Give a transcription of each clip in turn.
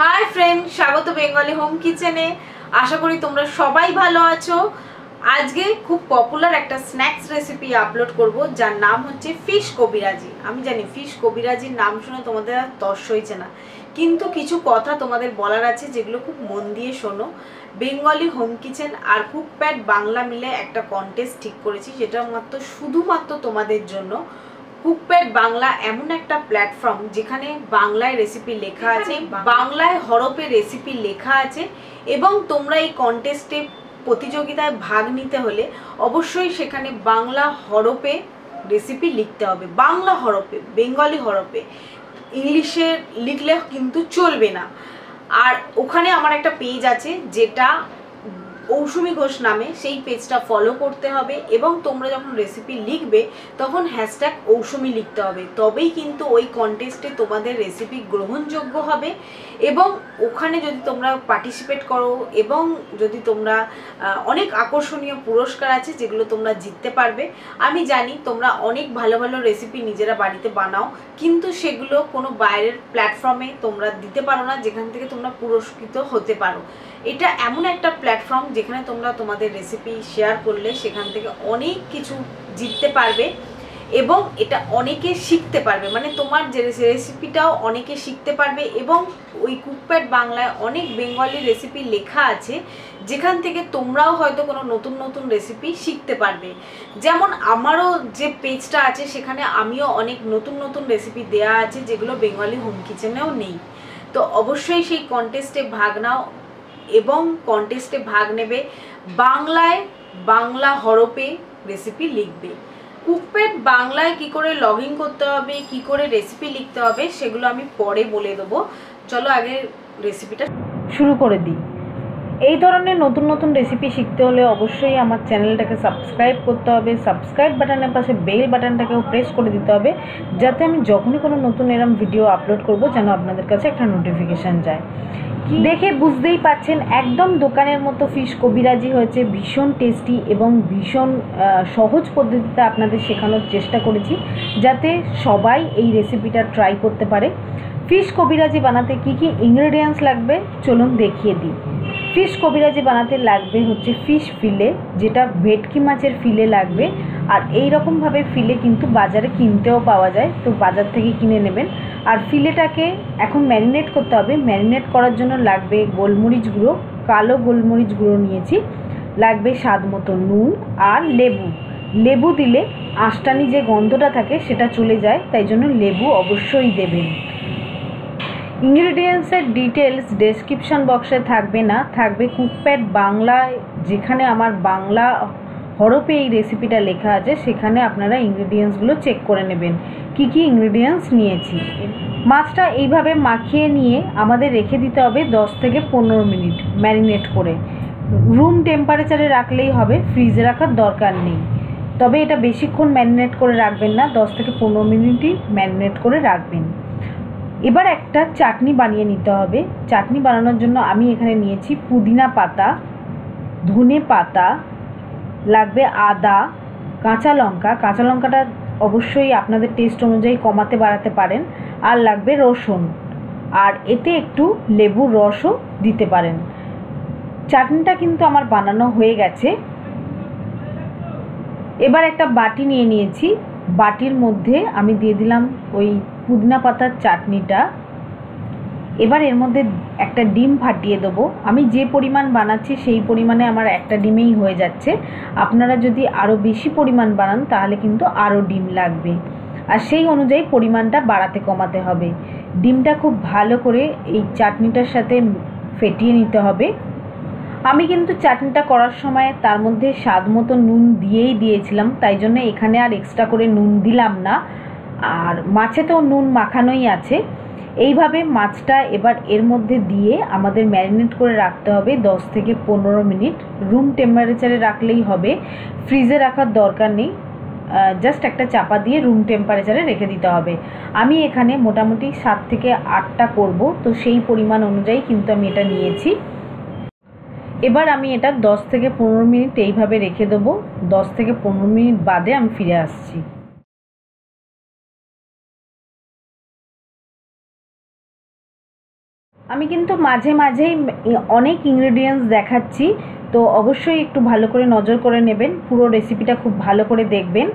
Hi friend, স্বাগত Bengali home কিচেনে। আশা করি তোমরা সবাই ভালো আছো। আজকে খুব পপুলার একটা স্ন্যাক্স রেসিপি আপলোড করব, যার নাম হচ্ছে ফিশ কবিরাজি। আমি জানি ফিশ কবিরাজির নাম শুনে তোমাদের আর তর্স হয়েছে না, কিন্তু কিছু কথা তোমাদের বলার আছে যেগুলো খুব মন দিয়ে শোনো। বেঙ্গলি হোম কিচেন আর কুকপ্যাড বাংলা মিলে একটা কন্টেস্ট ঠিক করেছি, যেটা শুধুমাত্র তোমাদের জন্য। কুকপ্যাড বাংলা এমন একটা প্ল্যাটফর্ম যেখানে বাংলায় রেসিপি লেখা আছে, বাংলায় হরফে রেসিপি লেখা আছে, এবং তোমরা এই কন্টেস্টে প্রতিযোগিতায় ভাগ নিতে হলে অবশ্যই সেখানে বাংলা হরফে রেসিপি লিখতে হবে, বাংলা হরফে, বেঙ্গলি হরফে। ইংলিশে লিখলে কিন্তু চলবে না। আর ওখানে আমার একটা পেজ আছে যেটা ঔসুমি ঘোষ নামে, সেই পেজটা ফলো করতে হবে, এবং তোমরা যখন রেসিপি লিখবে তখন হ্যাশট্যাগ ঔসুমি লিখতে হবে, তবেই কিন্তু ওই কন্টেস্টে তোমাদের রেসিপি গ্রহণযোগ্য হবে। এবং ওখানে যদি তোমরা পার্টিসিপেট করো এবং যদি তোমরা অনেক আকর্ষণীয় পুরস্কার আছে যেগুলো তোমরা জিততে পারবে। আমি জানি তোমরা অনেক ভালো ভালো রেসিপি নিজেরা বাড়িতে বানাও, কিন্তু সেগুলো কোনো বাইরের প্ল্যাটফর্মে তোমরা দিতে পারো না, যেখান থেকে তোমরা পুরস্কৃত হতে পারো। এটা এমন একটা প্ল্যাটফর্ম যেখানে তোমরা তোমাদের রেসিপি শেয়ার করলে সেখান থেকে অনেক কিছু জিততে পারবে, এবং এটা অনেকে শিখতে পারবে, মানে তোমার যে রেসিপিটাও অনেকে শিখতে পারবে। এবং ওই কুকপ্যাড বাংলায় অনেক বেঙ্গলি রেসিপি লেখা আছে, যেখান থেকে তোমরাও হয়তো কোনো নতুন নতুন রেসিপি শিখতে পারবে। যেমন আমারও যে পেজটা আছে সেখানে আমিও অনেক নতুন নতুন রেসিপি দেয়া আছে যেগুলো বেঙ্গলি হোম কিচেনেও নেই। তো অবশ্যই সেই কন্টেস্টে ভাগ নাও এবং কন্টেস্টে ভাগ নেবে, বাংলায় বাংলা হরফে রেসিপি লিখবে। কুকপ্যাড বাংলায় কি করে লগ ইন করতে হবে, কি করে রেসিপি লিখতে হবে, সেগুলো আমি পরে বলে দেবো। চলো আগে রেসিপিটা শুরু করে দিই। এই ধরনের নতুন নতুন রেসিপি শিখতে হলে অবশ্যই আমার চ্যানেলটাকে সাবস্ক্রাইব করতে হবে। সাবস্ক্রাইব বাটনের পাশে বেল বাটনটাকেও প্রেস করে দিতে হবে, যাতে আমি যখনই কোনো নতুন এরম ভিডিও আপলোড করব যেন আপনাদের কাছে একটা নোটিফিকেশান যায়। দেখে বুঝতেই পাচ্ছেন একদম দোকানের মতো ফিশ কবিরাজি হয়েছে, ভীষণ টেস্টি এবং ভীষণ সহজ পদ্ধতিতে আপনাদের শেখানোর চেষ্টা করেছি, যাতে সবাই এই রেসিপিটা ট্রাই করতে পারে। ফিশ কবিরাজি বানাতে কি কি ইনগ্রেডিয়েন্টস লাগবে চলুন দেখিয়ে দিই। ফিশ কবিরাজি বানাতে লাগবে হচ্ছে ফিশ ফিলে, যেটা ভেটকি মাছের ফিলে লাগবে। আর এই রকমভাবে ফিলে কিন্তু বাজারে কিনতেও পাওয়া যায়, তো বাজার থেকে কিনে নেবেন। আর ফিলেটাকে এখন ম্যারিনেট করতে হবে। ম্যারিনেট করার জন্য লাগবে গোলমরিচ গুঁড়ো, কালো গোলমরিচ গুঁড়ো নিয়েছি, লাগবে স্বাদ মতো নুন আর লেবু। লেবু দিলে আঁশটানি যে গন্ধটা থাকে সেটা চলে যায়, তাই জন্য লেবু অবশ্যই দেবেন। ইনগ্রিডিয়েন্টসের ডিটেলস ডেসক্রিপশন বক্সে থাকবে না, থাকবে কুকপ্যাড বাংলায়, যেখানে আমার বাংলা হরফে এই রেসিপিটা লেখা আছে, সেখানে আপনারা ইনগ্রিডিয়েন্টসগুলো চেক করে নেবেন কি কি ইনগ্রিডিয়েন্টস নিয়েছি। মাছটা এইভাবে মাখিয়ে নিয়ে আমাদের রেখে দিতে হবে 10 থেকে 15 মিনিট ম্যারিনেট করে। রুম টেম্পারেচারে রাখলেই হবে, ফ্রিজে রাখার দরকার নেই। তবে এটা বেশিক্ষণ ম্যারিনেট করে রাখবেন না, 10 থেকে 15 মিনিটই ম্যারিনেট করে রাখবেন। এবার একটা চাটনি বানিয়ে নিতে হবে। চাটনি বানানোর জন্য আমি এখানে নিয়েছি পুদিনা পাতা, ধনে পাতা, লাগবে আদা, কাঁচা লঙ্কা, কাঁচা লঙ্কাটা অবশ্যই আপনাদের টেস্ট অনুযায়ী কমাতে বাড়াতে পারেন, আর লাগবে রসুন, আর এতে একটু লেবুর রসও দিতে পারেন। চাটনিটা কিন্তু আমার বানানো হয়ে গেছে। এবার একটা বাটি নিয়ে নিয়েছি, বাটির মধ্যে আমি দিয়ে দিলাম ওই পুদিনা পাতার চাটনিটা। এবার এর মধ্যে একটা ডিম ফাটিয়ে দেবো। আমি যে পরিমাণ বানাচ্ছি সেই পরিমাণে আমার একটা ডিমেই হয়ে যাচ্ছে। আপনারা যদি আরও বেশি পরিমাণ বানান তাহলে কিন্তু আরও ডিম লাগবে, আর সেই অনুযায়ী পরিমাণটা বাড়াতে কমাতে হবে। ডিমটা খুব ভালো করে এই চাটনিটার সাথে ফেটিয়ে নিতে হবে। আমি কিন্তু চাটনিটা করার সময় তার মধ্যে স্বাদ মতো নুন দিয়েছিলাম, তাই জন্য এখানে আর এক্সট্রা করে নুন দিলাম না। আর মাছে তো নুন মাখানোই আছে। এইভাবে মাছটা এবার এর মধ্যে দিয়ে আমাদের ম্যারিনেট করে রাখতে হবে 10 থেকে 15 মিনিট। রুম টেম্পারেচারে রাখলেই হবে, ফ্রিজে রাখার দরকার নেই। জাস্ট একটা চাপা দিয়ে রুম টেম্পারেচারে রেখে দিতে হবে। আমি এখানে মোটামুটি 7 থেকে 8টা করব, তো সেই পরিমাণ অনুযায়ী কিন্তু আমি এটা নিয়েছি। এবার আমি এটা 10 থেকে 15 মিনিট এইভাবে রেখে দেবো। 10 থেকে 15 মিনিট বাদে আমি ফিরে আসছি। আমি কিন্তু মাঝে মাঝেই অনেক ইনগ্রেডিয়েন্টস দেখাচ্ছি, তো অবশ্যই একটু ভালো করে নজর করে নেবেন, পুরো রেসিপিটা খুব ভালো করে দেখবেন।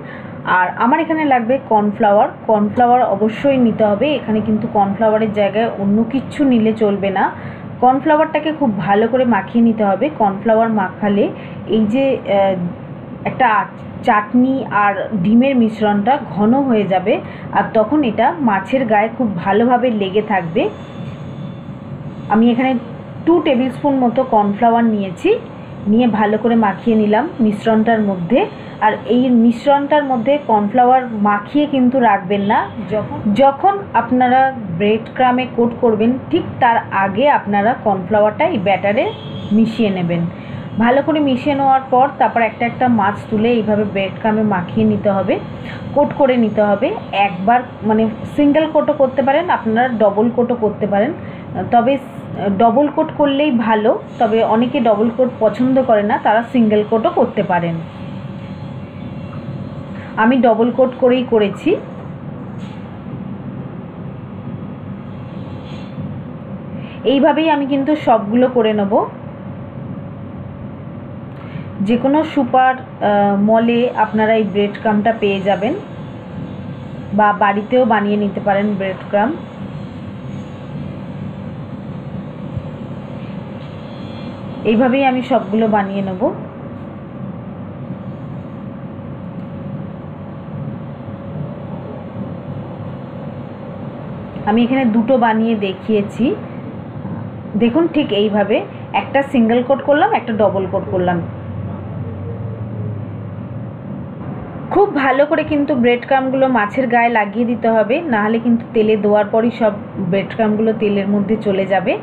আর আমার এখানে লাগবে কর্নফ্লাওয়ার। কর্নফ্লাওয়ার অবশ্যই নিতে হবে, এখানে কিন্তু কর্নফ্লাওয়ারের জায়গায় অন্য কিচ্ছু নিলে চলবে না। কর্নফ্লাওয়ারটাকে খুব ভালো করে মাখিয়ে নিতে হবে। কর্নফ্লাওয়ার মাখালে এই যে একটা চাটনি আর ডিমের মিশ্রণটা ঘন হয়ে যাবে, আর তখন এটা মাছের গায়ে খুব ভালোভাবে লেগে থাকবে। আমি এখানে 2 টেবিল স্পুন মতো কর্নফ্লাওয়ার নিয়েছি, নিয়ে ভালো করে মাখিয়ে নিলাম মিশ্রণটার মধ্যে। আর এই মিশ্রণটার মধ্যে কর্নফ্লাওয়ার মাখিয়ে কিন্তু রাখবেন না, যখন আপনারা ব্রেড ক্রামে কোট করবেন ঠিক তার আগে আপনারা কর্নফ্লাওয়ারটা এই ব্যাটারে মিশিয়ে নেবেন। ভালো করে মিশিয়ে নেওয়ার পর তারপর একটা একটা মাছ তুলে এইভাবে ব্রেড ক্রামে মাখিয়ে নিতে হবে, কোট করে নিতে হবে। একবার মানে সিঙ্গেল কোটও করতে পারেন, আপনারা ডবল কোটও করতে পারেন, তবে ডবল কোট করলেই ভালো। তবে অনেকে ডবল কোট পছন্দ করে না, তারা সিঙ্গেল কোটও করতে পারেন। আমি ডবল কোট করেই করেছি। এইভাবেই আমি কিন্তু সবগুলো করে নেব। যে কোনো সুপার মলে আপনারা এই ব্রেড ক্রামটা পেয়ে যাবেন, বা বাড়িতেও বানিয়ে নিতে পারেন ব্রেড ক্রাম। এইভাবেই আমি সবগুলো বানিয়ে নেব। আমি এখানে দুটো বানিয়ে দেখিয়েছি, দেখুন ঠিক এইভাবে একটা সিঙ্গেল কোট করলাম, একটা ডবল কোট করলাম। খুব ভালো করে কিন্তু ব্রেড ক্রামগুলো মাছের গায়ে লাগিয়ে দিতে হবে, নাহলে কিন্তু তেলে দেওয়ার পরই সব ব্রেড ক্রামগুলো তেলের মধ্যে চলে যাবে।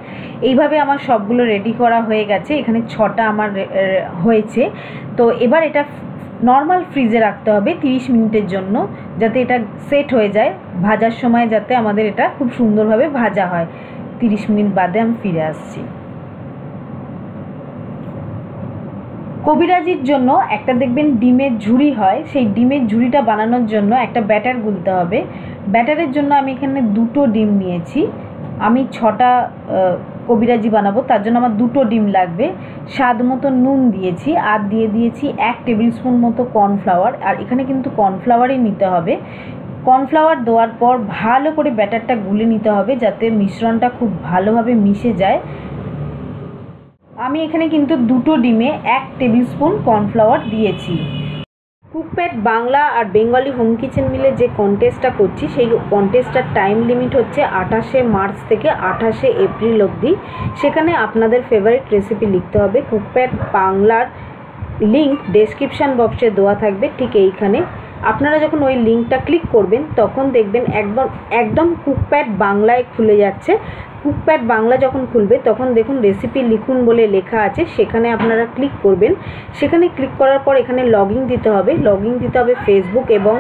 এইভাবে আমার সবগুলো রেডি করা হয়ে গেছে, এখানে 6টা আমার হয়েছে। তো এবার এটা নর্মাল ফ্রিজে রাখতে হবে 30 মিনিটের জন্য, যাতে এটা সেট হয়ে যায়, ভাজার সময় যাতে আমাদের এটা খুব সুন্দরভাবে ভাজা হয়। 30 মিনিট বাদে আমি ফিরে আসছি। কবিরাজির জন্য একটা দেখবেন ডিমের ঝুড়ি হয়, সেই ডিমের ঝুড়িটা বানানোর জন্য একটা ব্যাটার গুলতে হবে। ব্যাটারের জন্য আমি এখানে 2টো ডিম নিয়েছি। আমি 6টা কবিরাজি বানাবো, তার জন্য আমার 2টো ডিম লাগবে। স্বাদ মতো নুন দিয়েছি, আর দিয়ে দিয়েছি 1 টেবিল স্পুন মতো কর্নফ্লাওয়ার। আর এখানে কিন্তু কর্নফ্লাওয়ারই নিতে হবে। কর্নফ্লাওয়ার দেওয়ার পর ভালো করে ব্যাটারটা গুলে নিতে হবে, যাতে মিশ্রণটা খুব ভালোভাবে মিশে যায়। আমি এখানে কিন্তু 2টো ডিমে 1 টেবিল স্পুন কর্নফ্লাওয়ার দিয়েছি। কুকপ্যাড বাংলা আর বেঙ্গলি হোম কিচেন মিলে যে কন্টেস্টটা করছি, সেই কন্টেস্টটার টাইম লিমিট হচ্ছে 28শে মার্চ থেকে 28শে এপ্রিল অবধি। সেখানে আপনাদের ফেভারিট রেসিপি লিখতে হবে। কুকপ্যাড বাংলার লিঙ্ক ডেসক্রিপশান বক্সে দেওয়া থাকবে, ঠিক এইখানে। আপনারা যখন ওই লিঙ্কটা ক্লিক করবেন তখন দেখবেন একদম কুকপ্যাড বাংলায় খুলে যাচ্ছে। কুকপ্যাড বাংলা যখন খুলবে তখন দেখুন রেসিপি লিখুন বলে লেখা আছে, সেখানে আপনারা ক্লিক করবেন। সেখানে ক্লিক করার পর এখানে লগইন দিতে হবে। লগইন দিতে হবে ফেসবুক এবং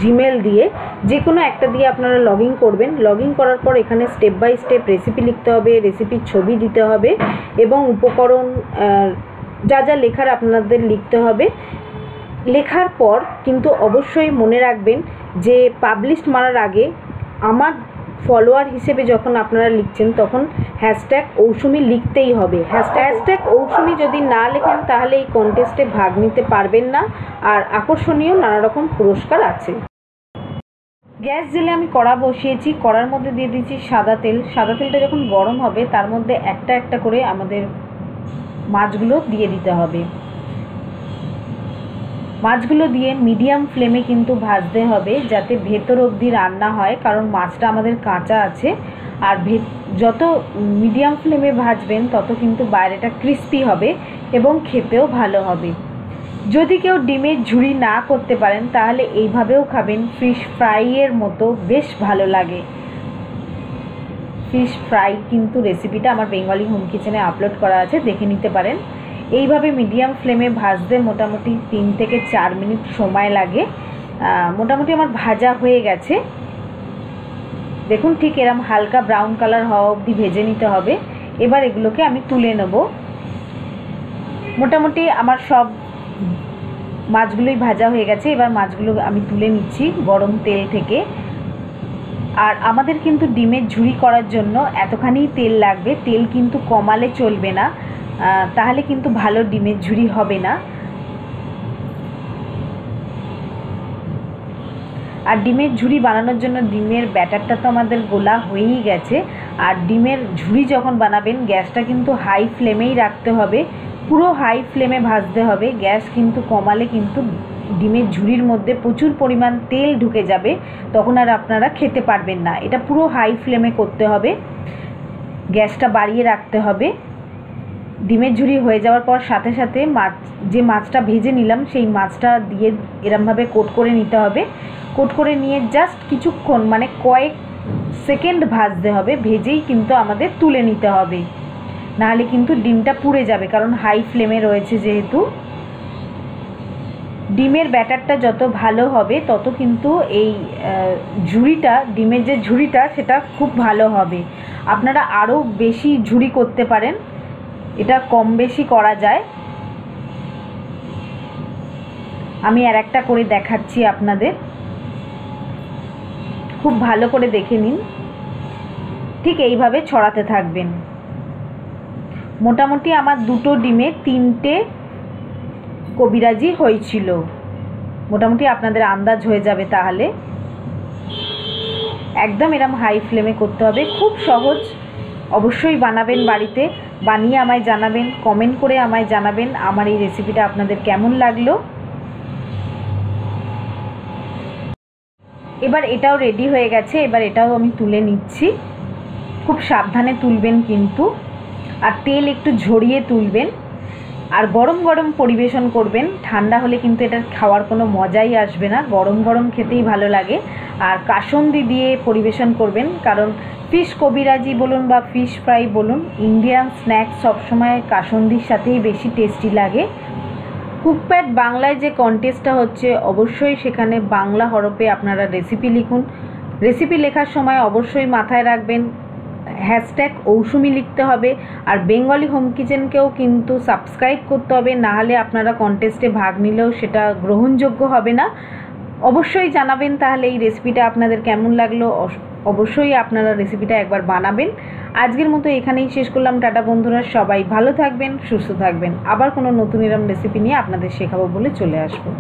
জিমেল দিয়ে, যে কোনো একটা দিয়ে আপনারা লগইন করবেন। লগইন করার পর এখানে স্টেপ বাই স্টেপ রেসিপি লিখতে হবে, রেসিপির ছবি দিতে হবে এবং উপকরণ যা যা লেখার আপনাদের লিখতে হবে। লেখার পর কিন্তু অবশ্যই মনে রাখবেন যে পাবলিশ মারার আগে আমার ফলোয়ার হিসেবে যখন আপনারা লিখছেন তখন হ্যাশট্যাগ ঔসুমি লিখতেই হবে। হ্যাশট্যাগ ঔসুমি যদি না লেখেন তাহলে এই কন্টেস্টে ভাগ নিতে পারবেন না। আর আকর্ষণীয় নানা রকম পুরস্কার আছে। গ্যাস জেলে আমি কড়া বসিয়েছি, কড়ার মধ্যে দিয়ে দিচ্ছি সাদা তেল। সাদা তেলটা যখন গরম হবে তার মধ্যে একটা একটা করে আমাদের মাছগুলো দিয়ে দিতে হবে। মাছগুলো দিয়ে মিডিয়াম ফ্লেমে কিন্তু ভাজতে হবে, যাতে ভেতর অবধি রান্না হয়, কারণ মাছটা আমাদের কাঁচা আছে। আর যত মিডিয়াম ফ্লেমে ভাজবেন তত কিন্তু বাইরেটা ক্রিস্পি হবে এবং খেতেও ভালো হবে। যদি কেউ ডিমের ঝুড়ি না করতে পারেন তাহলে এইভাবেও খাবেন, ফিশ ফ্রাইয়ের মতো বেশ ভালো লাগে। ফিশ ফ্রাই কিন্তু রেসিপিটা আমার বেঙ্গলি হোম কিচেনে আপলোড করা আছে, দেখে নিতে পারেন। এইভাবে মিডিয়াম ফ্লেমে ভাজতে মোটামুটি 3 থেকে 4 মিনিট সময় লাগে। মোটামুটি আমার ভাজা হয়ে গেছে, দেখুন ঠিক এরকম হালকা ব্রাউন কালার হওয়া অবধি ভেজে নিতে হবে। এবার এগুলোকে আমি তুলে নেব। মোটামুটি আমার সব মাছগুলোই ভাজা হয়ে গেছে, এবার মাছগুলো আমি তুলে নিচ্ছি গরম তেল থেকে। আর আমাদের কিন্তু ডিমের ঝুরি করার জন্য এতখানি তেল লাগবে, তেল কিন্তু কমালে চলবে না, তাহলে কিন্তু ভালো ডিমের ঝুরি হবে না। আর ডিমের ঝুরি বানানোর জন্য ডিমের ব্যাটারটা তো আমাদের গোলা হয়েই গেছে। আর ডিমের ঝুরি যখন বানাবেন গ্যাসটা কিন্তু হাই ফ্লেমেই রাখতে হবে, পুরো হাই ফ্লেমে ভাজতে হবে। গ্যাস কিন্তু কমালে কিন্তু ডিমের ঝুরির মধ্যে প্রচুর পরিমাণ তেল ঢুকে যাবে, তখন আর আপনারা খেতে পারবেন না। এটা পুরো হাই ফ্লেমে করতে হবে, গ্যাসটা বাড়িয়ে রাখতে হবে। ডিমের ঝুরি হয়ে যাওয়ার পর সাথে সাথে যে মাছটা ভেজে নিলাম সেই মাছটা দিয়ে এরমভাবে কোট করে নিতে হবে। কোট করে নিয়ে জাস্ট কিছুক্ষণ মানে কয়েক সেকেন্ড ভাজতে হবে, ভেজেই কিন্তু আমাদের তুলে নিতে হবে, নাহলে কিন্তু ডিমটা পুড়ে যাবে, কারণ হাই ফ্লেমে রয়েছে যেহেতু। ডিমের ব্যাটারটা যত ভালো হবে তত কিন্তু এই ঝুরিটা, ডিমের যে ঝুরিটা সেটা খুব ভালো হবে। আপনারা আরও বেশি ঝুরি করতে পারেন, এটা কম বেশি করা যায়। আমি আর একটা করে দেখাচ্ছি আপনাদের, খুব ভালো করে দেখে নিন। ঠিক এইভাবে ছড়াতে থাকবেন। মোটামুটি আমার 2টো ডিমে 3টে কবিরাজি হয়েছিল, মোটামুটি আপনাদের আন্দাজ হয়ে যাবে। তাহলে একদম এরম হাই ফ্লেমে করতে হবে, খুব সহজ। অবশ্যই বানাবেন বাড়িতে, বানিয়ে আমায় জানাবেন, কমেন্ট করে আমায় জানাবেন আমার এই রেসিপিটা আপনাদের কেমন লাগলো। এবার এটাও রেডি হয়ে গেছে, এবার এটাও আমি তুলে নিচ্ছি। খুব সাবধানে তুলবেন কিন্তু, আর তেল একটু ঝরিয়ে তুলবেন, আর গরম গরম পরিবেশন করবেন। ঠান্ডা হলে কিন্তু এটার খাওয়ার কোনো মজাই আসবে না, গরম গরম খেতেই ভালো লাগে। আর কাসুন্দি দিয়ে পরিবেশন করবেন, কারণ ফিশ কবিরাজি বলুন বা ফিশ ফ্রাই বলুন, ইন্ডিয়ান স্ন্যাক্স সবসময় কাসুন্দির সাথেই বেশি টেস্টি লাগে। কুকপ্যাড বাংলায় যে কন্টেস্টটা হচ্ছে, অবশ্যই সেখানে বাংলা হরফে আপনারা রেসিপি লিখুন। রেসিপি লেখার সময় অবশ্যই মাথায় রাখবেন হ্যাশট্যাগ ঔসুমি লিখতে হবে। আর বেঙ্গলি হোম কিচেনকেও কিন্তু সাবস্ক্রাইব করতে হবে, নাহলে আপনারা কন্টেস্টে ভাগ নিলেও সেটা গ্রহণযোগ্য হবে না। অবশ্যই জানাবেন তাহলে এই রেসিপিটা আপনাদের কেমন লাগলো। অবশ্যই আপনারা রেসিপিটা একবার বানাবেন। আজকের মতো এখানেই শেষ করলাম। টাটা বন্ধুরা, সবাই ভালো থাকবেন, সুস্থ থাকবেন। আবার কোনো নতুন এরম রেসিপি নিয়ে আপনাদের শেখাবো বলে চলে আসবো।